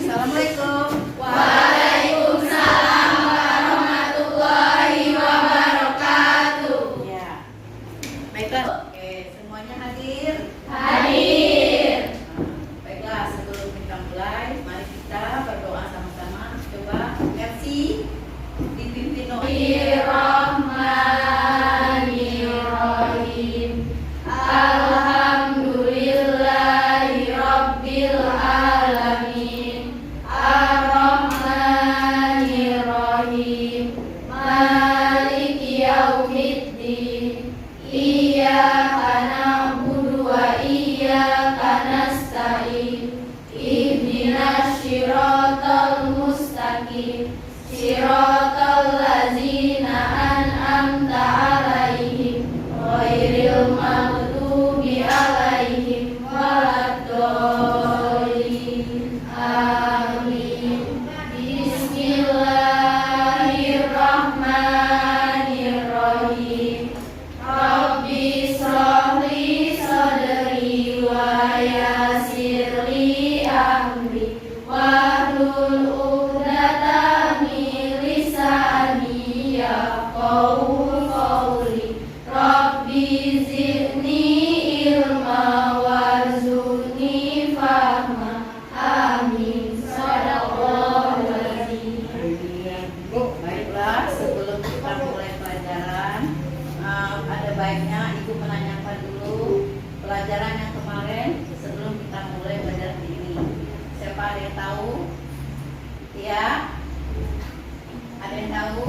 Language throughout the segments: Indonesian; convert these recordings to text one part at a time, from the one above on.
Assalamualaikum. Waalaikumsalam warahmatullahi wabarakatuh. Ya. Baiklah. Oke, semuanya hadir? Hadir. Baiklah, sebelum kita mulai, mari kita berdoa sama-sama. Coba, Mercy dipimpin oleh Bismillahirrahmanirrahim. Alhamdulillahi rabbil alamin. Ar-Rahmanirrahim. Maliki yaumiddin. Iyyaka na'budu wa iyyaka nasta'in. Ihdinas siratal mustaqim. Siratal ladzina an'amta 'alaihim ghairil maghdubi 'alaihim waladdallin. Amin. Bismillahirrahmanirrahim. Rabbi shrah li sadri wa yassir li amri wahlul 'uqdatam min lisani yafqahu qawli. Rabbi zidni ilma warzuqni fahma. Amin. Shadaqallahul azim. Baiklah, sebelum kita mulai pelajaran, ada baiknya Ibu menanyakan dulu pelajaran yang kemarin sebelum kita mulai belajar ini. Siapa ada yang tahu? Ya? Ada yang tahu?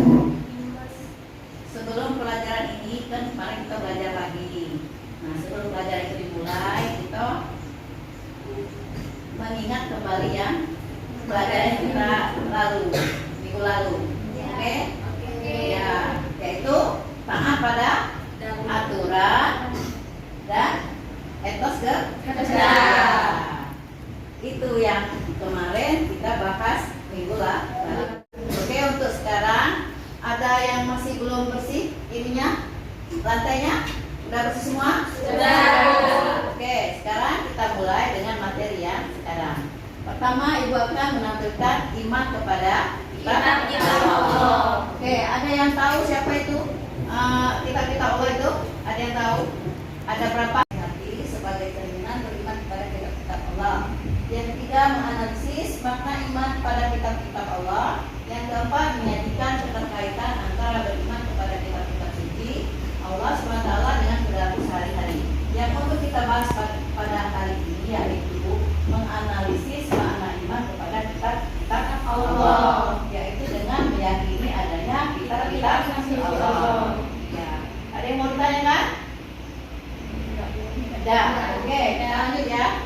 Sebelum pelajaran ini kan kemarin kita belajar lagi. Nah, sebelum pelajaran itu dimulai, kita mengingat kembali yang pelajaran kita minggu lalu. Oke? Ya, yaitu taat pada aturan dan etos kerja. Itu yang kemarin kita bahas minggu lalu. Oke, untuk sekarang ada yang masih belum bersih ininya, lantainya udah bersih semua? Sudah. Oke, sekarang kita mulai dengan materi yang sekarang. Pertama, Ibu akan menampilkan iman kepada Kitab Allah. Oke, ada yang tahu siapa itu kitab-kitab Allah itu? Ada yang tahu? Ada berapa? Hati sebagai cerminan beriman kepada kitab-kitab Allah. Yang ketiga, menganalisis makna iman pada kitab-kitab Allah. Yang keempat, menyajikan keterkaitan antara beriman kepada kitab-kitab suci Allah SWT dengan perilaku sehari-hari. Yang untuk kita bahas pada hari ini yaitu menganalisis makna iman kepada kitab-kitab Allah, yaitu dengan meyakini adanya kitab-kitab Allah. Ya. Ada yang mau ditanyakan? Ada. Oke, kita lanjut ya.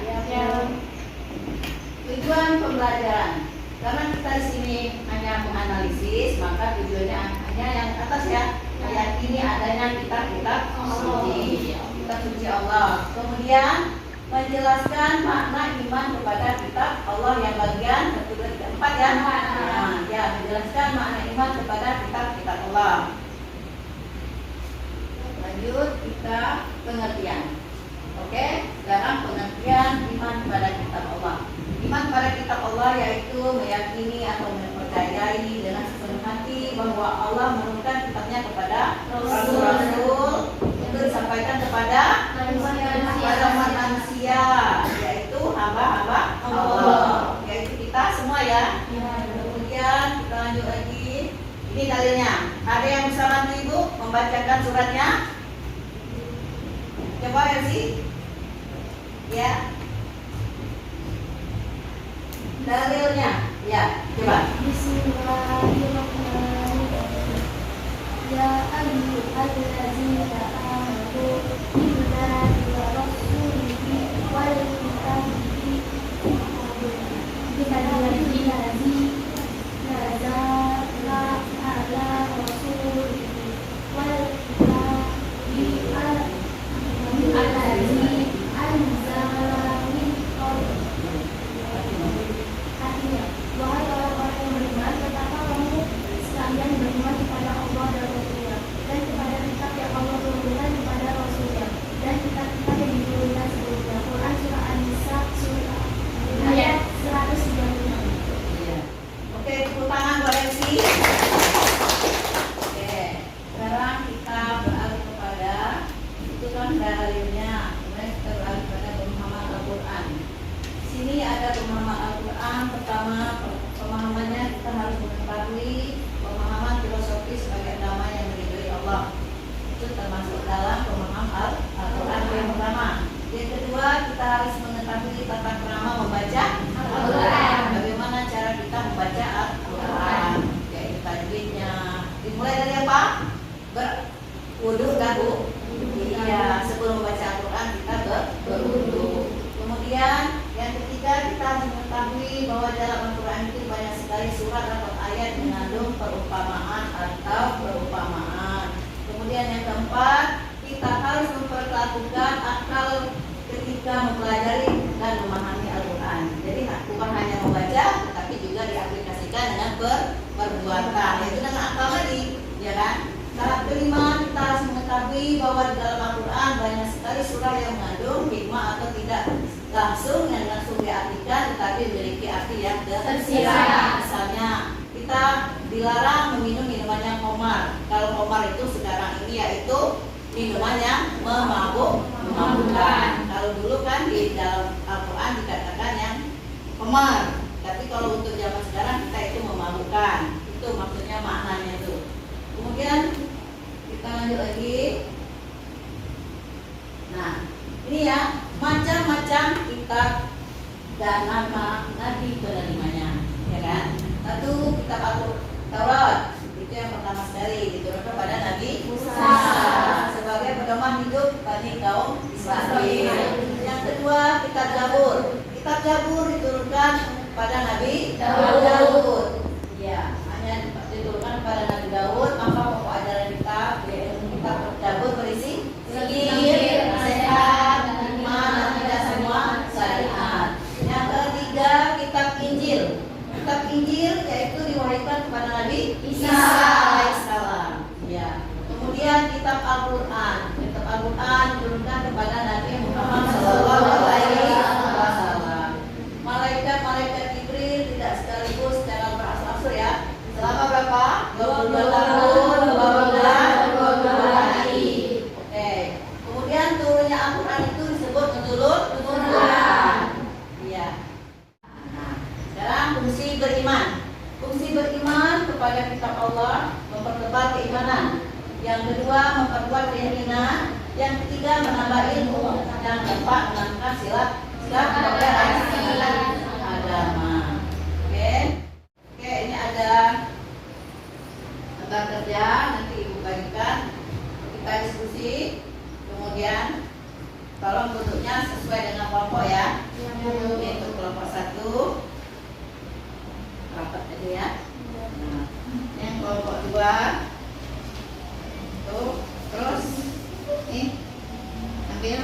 Tujuan pembelajaran. Karena kita di sini hanya menganalisis, maka tujuannya hanya yang atas ya, meyakini adanya kitab-kitab suci, kitab suci Allah. Kemudian menjelaskan makna iman kepada kitab Allah yang bagian keempat ya. Nah, ya, menjelaskan makna iman kepada kitab-kitab Allah. Lanjut kita pengertian. Oke, sekarang pengertian iman kepada kitab Allah. Iman kepada kitab Allah yaitu meyakini atau mempercayai dengan sepenuh hati bahwa Allah menurunkan kitabnya kepada rasul-rasul untuk disampaikan kepada umat manusia, yaitu hamba-hamba Allah, yaitu kita semua ya. Kemudian kita lanjut lagi. Ini dalilnya. Ada yang bisa bantu Ibu membacakan suratnya? Coba ya sih. Ya. Dalilnya, ya, coba. Bismillahirrahmanirrahim. Ya ayyuhallazina amanu billahi wa rasulihi wal kitabi billazi nazala ala rasulihi wal kitabi allazi anzala min qablihi. Artinya, wahai orang-orang yang beriman, katakanlah kamu sekalian beriman kepada Allah dan Rasulnya, dan kepada kitab yang Allah turunkan kepada Rasulnya, dan kitab-kitab yang pertama pemahamannya kita harus mengetahui pemahaman filosofi sebagai agama yang diridhoi Allah. Itu termasuk dalam pemahaman Al-Quran yang pertama. Yang kedua, kita harus mengetahui tata krama membaca Al-Quran. Bagaimana cara kita membaca Al-Quran? Yaitu tajwidnya. Dimulai dari apa? Berwudu kan Bu? Iya, sebelum membaca Al-Quran kita berwudu. Kemudian yang ketiga, kita harus mengetahui bahwa dalam Al-Quran itu banyak sekali surat atau ayat mengandung perumpamaan atau perumpamaan. Kemudian yang keempat, kita harus memperlakukan akal ketika mempelajari dan memahami Al-Quran. Jadi bukan hanya membaca, tetapi juga diaplikasikan dengan perbuatan, yaitu dengan akal tadi, ya kan? Tahap kelima, kita harus mengetahui bahwa di dalam Al-Quran banyak sekali surah yang mengandung hikmah atau tidak langsung yang langsung diartikan, tetapi memiliki arti yang tersirat. Misalnya, kita dilarang meminum minuman yang khamar. Kalau khamar itu sekarang ini yaitu minuman yang memabukkan. Kalau dulu kan di dalam Al-Quran dikatakan yang khamar, tapi kalau untuk zaman sekarang kita itu memabukkan. Itu maksudnya maknanya itu. Kemudian kita lanjut lagi. Nah, ini ya macam-macam kitab dan nama Nabi penerimanya, ya kan? Satu, kitab Taurat, itu yang pertama sekali diturunkan pada Nabi Musa sebagai pedoman hidup bani kaum Israel. Yang kedua, kitab Zabur. Kitab Zabur diturunkan pada Nabi Daud. Ya, hanya diturunkan pada Nabi Daud. Maka pokok ajaran kita, yaitu kitab Zabur berisi zikir, nasihat, hikmah, dan tidak semua syariat. Yang ketiga, kitab Injil. Kitab Injil yaitu diwahyukan kepada Nabi Isa alaihissalam. Ya. Kemudian kitab Al-Quran. Kitab Al-Quran diturunkan kepada Nabi Muhammad SAW. Malaikat Jibril tidak sekaligus secara berangsur ya. Selama berapa? 22 tahun, 22 hari. Oke. Kemudian turunnya Al-Quran itu disebut nuzulan. Iya. Sekarang fungsi beriman. Fungsi beriman kepada kitab Allah mempertebal keimanan. Yang kedua, memperkuat keyakinan. Yang ketiga, menambah ilmu. Yang keempat, menangkan sila kepada agama. Oke, ini ada tentang kerja. Nanti Ibu bagikan. Kita diskusi. Kemudian tolong duduknya sesuai dengan kelompok ya. Ini untuk kelompok 1. Rapat aja ya. Nah, yang kelompok 2 tuh, terus nih ambil,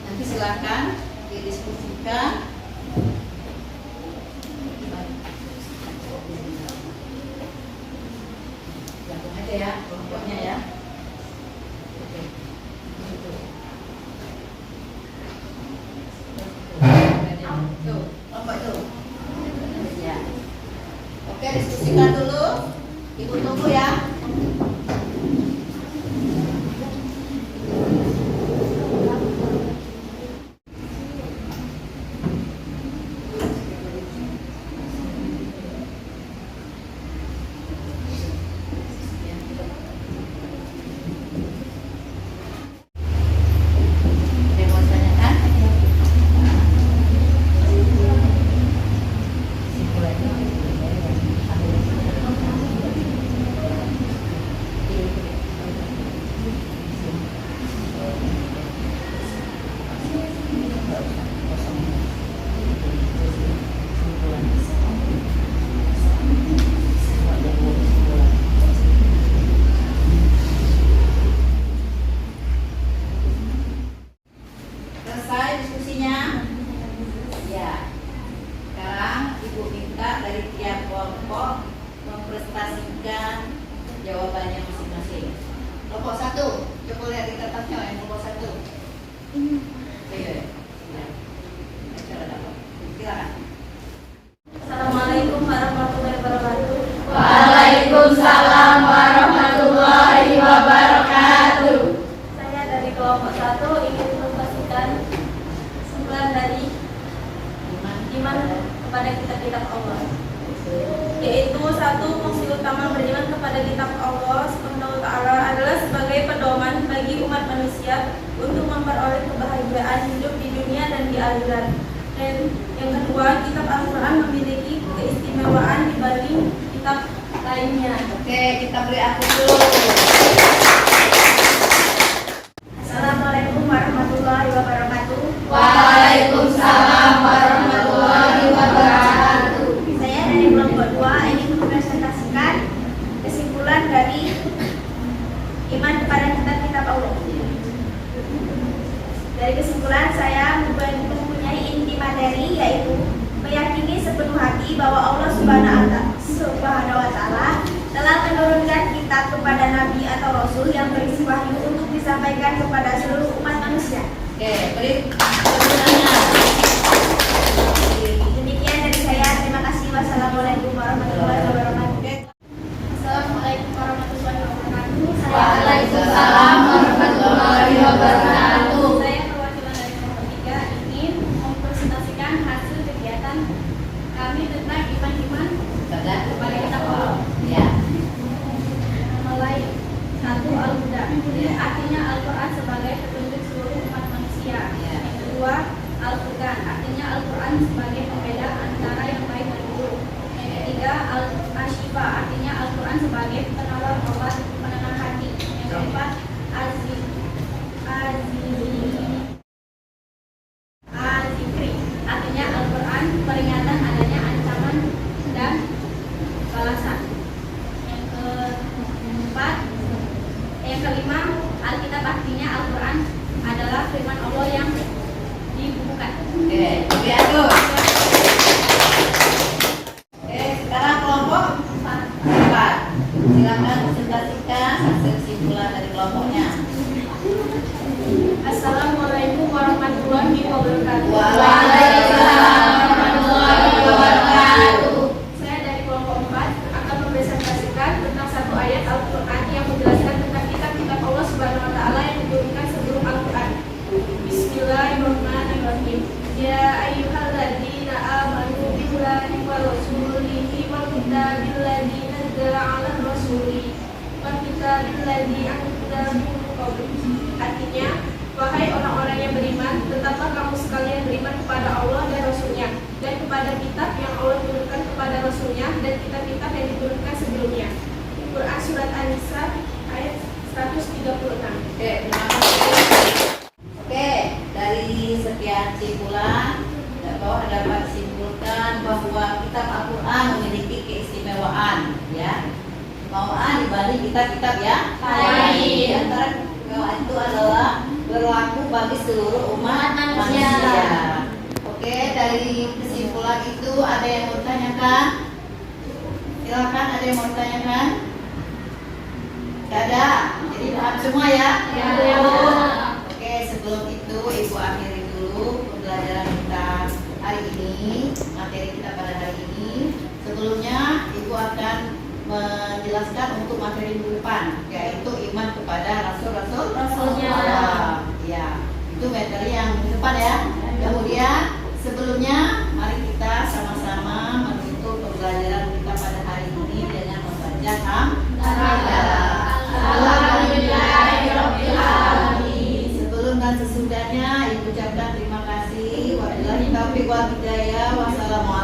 nanti silakan didiskusikan. Gabung aja ya kelompoknya ya. Oke. Tuh, kelompok tuh. Ya. Oke, diskusikan dulu. Ibu tunggu ya. Jawabannya masing-masing. Kelompok 1, coba lihat di kertasnya yang kelompok 1. Silakan. Assalamualaikum warahmatullahi wabarakatuh. Waalaikumsalam warahmatullahi wabarakatuh. Saya dari kelompok 1 ingin menyampaikan kesimpulan dari iman kepada kitab-kitab Allah. Yaitu satu, fungsi utama beriman kepada kitab Allah Subhanahu wa Ta'ala adalah sebagai pedoman bagi umat manusia untuk memperoleh kebahagiaan hidup di dunia dan di akhirat. Dan yang kedua, kitab Al-Quran memiliki keistimewaan dibanding kitab lainnya. Oke, kita beri aku dulu. Assalamualaikum warahmatullahi wabarakatuh. Waalaikumsalam warahmatullahi wabarakatuh. Saya dari kelompok 2 ingin mempresentasikan kesimpulan dari iman kepada kitab-kitab Allah. Dari kesimpulan saya mempunyai inti materi, yaitu meyakini sepenuh hati bahwa Allah Subhanahu wa Ta'ala telah menurunkan kitab kepada nabi atau rasul yang berisi wahyu untuk disampaikan kepada seluruh umat manusia. Oke, beri pertanyaannya. Demikian dari saya. Terima kasih. Wassalamualaikum warahmatullahi wabarakatuh. Oke. Assalamualaikum warahmatullahi wabarakatuh. Waalaikumsalam warahmatullahi wabarakatuh. Saya perwakilan dari kelompok 3 ingin mempresentasikan hasil kegiatan kami tentang iman Sudah? kepada kitab Allah. Ya. Mulai 1, Al-Huda, artinya Al-Quran sebagai petunjuk seluruh umat manusia. Ya. Yang kedua, Al-Furqan, artinya Al-Quran sebagai pembeda antara yang baik dan buruk. Yang ketiga, Al-Ashifa, artinya Al-Quran sebagai penawar obat penenang hati. Yang keempat, Az-Zikri, artinya Al-Quran peringatan adanya ancaman dan balasan. Yang kelima, Alkitab, artinya Al-Quran adalah firman Allah yang dibukukan. Oke, beri aku. Oke, sekarang kelompok 4. Silakan presentasikan hasil kesimpulan dari kelompoknya. Assalamualaikum warahmatullahi wabarakatuh. Waalaikumsalam warahmatullahi wabarakatuh. Saya dari kelompok 4 akan mempresentasikan tentang satu ayat Al-Quran yang menjelaskan tentang kitab-kitab Allah Subhanahu wa Ta'ala yang diturunkan sebelum Al-Quran. Bismillahirrahmanirrahim. Ya ayyuhalladzina amanu billahi wa rasulihi wal kitabil ladzi nazzala 'alar rasuli wal kitabil ladzi anzala min qablihi. Artinya, wahai orang-orang yang beriman, tetaplah kamu sekalian beriman kepada Allah dan Rasul-Nya, dan kepada kitab yang Allah turunkan kepada Rasul-Nya, dan kitab-kitab yang diturunkan sebelumnya. Quran Surat An-Nisa ayat 136. Oke, terima kasih. Oke, dari sekian kesimpulan dapat disimpulkan bahwa kitab Al-Quran memiliki keistimewaan, ya. Istimewaan dibanding kitab-kitab ya. Baik. Di antara keistimewaan itu adalah berlaku bagi seluruh umat Manusia. manusia. Oke, dari kesimpulan itu ada yang mau ditanyakan? Silakan, ada yang mau ditanyakan? Tidak ada. Jadi paham semua ya? Ya. Oke, sebelum itu Ibu akhiri dulu pembelajaran kita hari ini, materi kita pada hari ini. Sebelumnya Ibu akan menjelaskan untuk materi minggu depan, yaitu iman kepada Rasul-Rasulnya. Ya, itu materi yang minggu depan ya. Kemudian sebelumnya mari kita sama-sama menutup pembelajaran kita pada hari ini dengan membaca hamdalah. Alhamdulillahirabbil alamin. Sebelum dan sesudahnya Ibu ucapkan terima kasih. Wabillahi taufiq wal hidayah. Wassalamualaikum